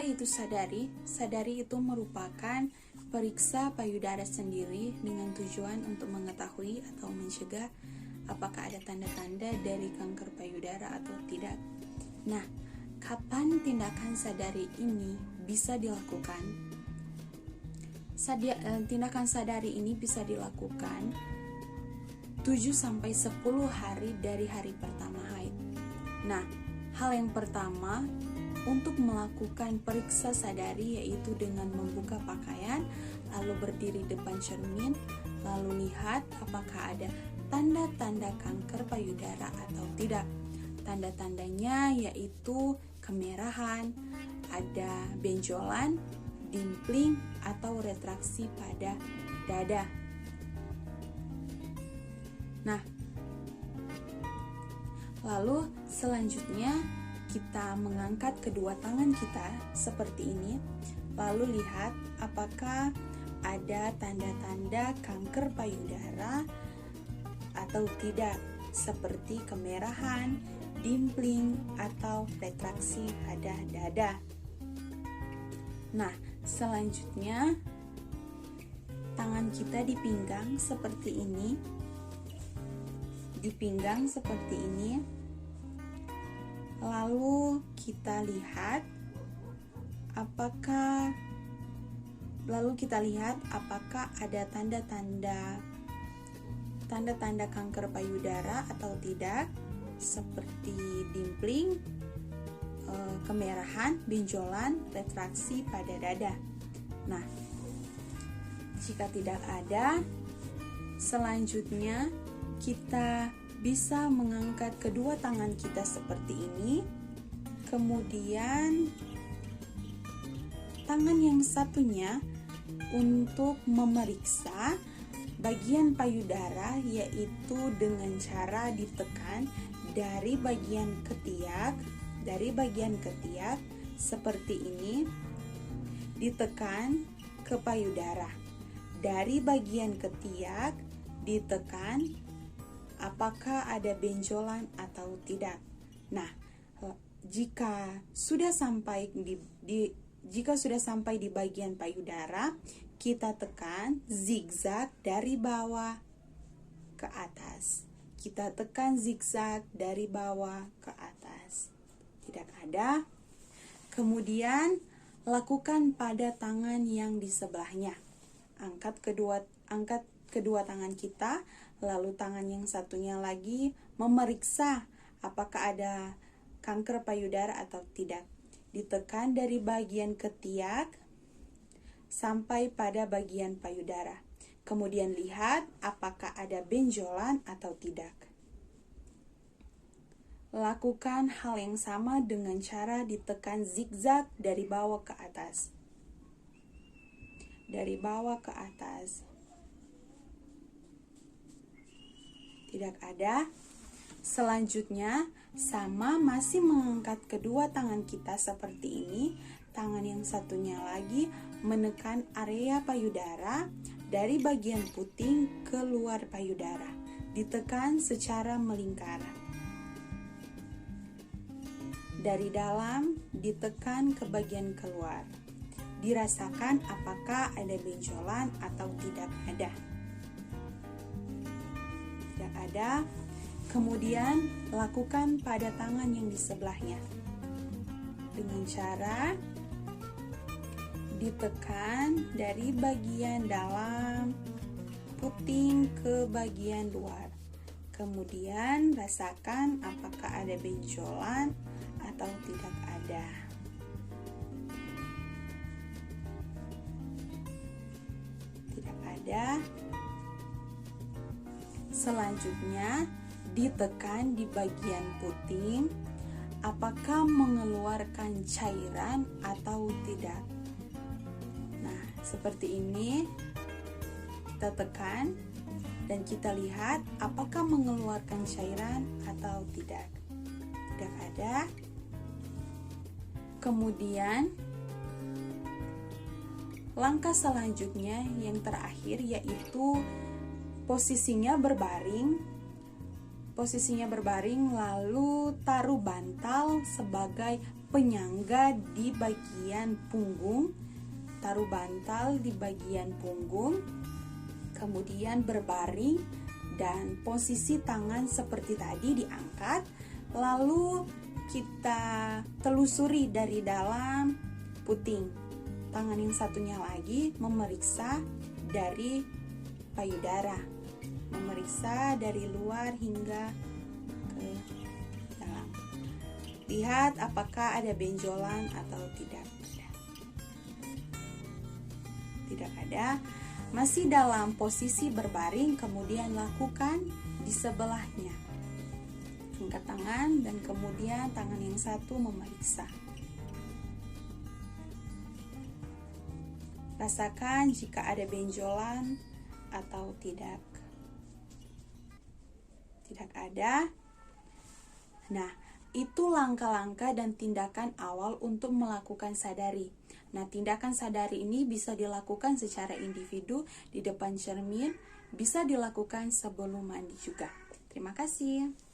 Apa itu sadari? Sadari itu merupakan periksa payudara sendiri dengan tujuan untuk mengetahui atau mencegah apakah ada tanda-tanda dari kanker payudara atau tidak. Nah, kapan tindakan sadari ini bisa dilakukan? Tindakan sadari ini bisa dilakukan 7-10 hari dari hari pertama haid. Nah, hal yang pertama untuk melakukan periksa sadari yaitu dengan membuka pakaian, lalu berdiri depan cermin, lalu lihat apakah ada tanda-tanda kanker payudara atau tidak. Tanda-tandanya yaitu kemerahan, ada benjolan, dimpling, atau retraksi pada dada. Nah, lalu selanjutnya kita mengangkat kedua tangan kita seperti ini, lalu lihat apakah ada tanda-tanda kanker payudara atau tidak, seperti kemerahan, dimpling, atau retraksi pada dada. Nah, selanjutnya tangan kita dipinggang seperti ini, lalu kita lihat apakah ada tanda-tanda kanker payudara atau tidak, seperti dimpling, kemerahan, benjolan, retraksi pada dada. Nah, jika tidak ada, selanjutnya kita bisa mengangkat kedua tangan kita seperti ini, kemudian tangan yang satunya untuk memeriksa bagian payudara, yaitu dengan cara ditekan dari bagian ketiak seperti ini, ditekan ke payudara. Dari bagian ketiak ditekan apakah ada benjolan atau tidak. Nah, jika sudah sampai di bagian payudara, kita tekan zigzag dari bawah ke atas. Kita tekan zigzag dari bawah ke atas. Tidak ada. Kemudian lakukan pada tangan yang di sebelahnya. Angkat kedua tangan kita, lalu tangan yang satunya lagi memeriksa apakah ada kanker payudara atau tidak. Ditekan dari bagian ketiak sampai pada bagian payudara. Kemudian lihat apakah ada benjolan atau tidak. Lakukan hal yang sama dengan cara ditekan zigzag dari bawah ke atas. Dari bawah ke atas. Tidak ada. Selanjutnya, masih mengangkat kedua tangan kita seperti ini. Tangan yang satunya lagi menekan area payudara dari bagian puting ke luar payudara. Ditekan secara melingkar. Dari dalam ditekan ke bagian keluar. Dirasakan apakah ada benjolan atau tidak ada. Tidak ada. Kemudian lakukan pada tangan yang di sebelahnya. Dengan cara ditekan dari bagian dalam puting ke bagian luar. Kemudian rasakan apakah ada benjolan atau tidak ada. Tidak ada. Selanjutnya ditekan di bagian puting, apakah mengeluarkan cairan atau tidak. Nah, seperti ini kita tekan dan kita lihat apakah mengeluarkan cairan atau tidak. Tidak ada. Kemudian langkah selanjutnya yang terakhir yaitu posisinya berbaring. Posisinya berbaring, lalu taruh bantal sebagai penyangga di bagian punggung. Taruh bantal di bagian punggung, kemudian berbaring, dan posisi tangan seperti tadi diangkat. Lalu kita telusuri dari dalam puting. Tangan yang satunya lagi memeriksa dari payudara, memeriksa dari luar hingga ke dalam. Lihat apakah ada benjolan atau tidak. Tidak ada. Masih dalam posisi berbaring, kemudian lakukan di sebelahnya. Angkat tangan dan kemudian tangan yang satu memeriksa. Rasakan jika ada benjolan atau tidak. Tidak ada. Nah, itu langkah-langkah dan tindakan awal untuk melakukan sadari. Nah, tindakan sadari ini bisa dilakukan secara individu di depan cermin, bisa dilakukan sebelum mandi juga. Terima kasih.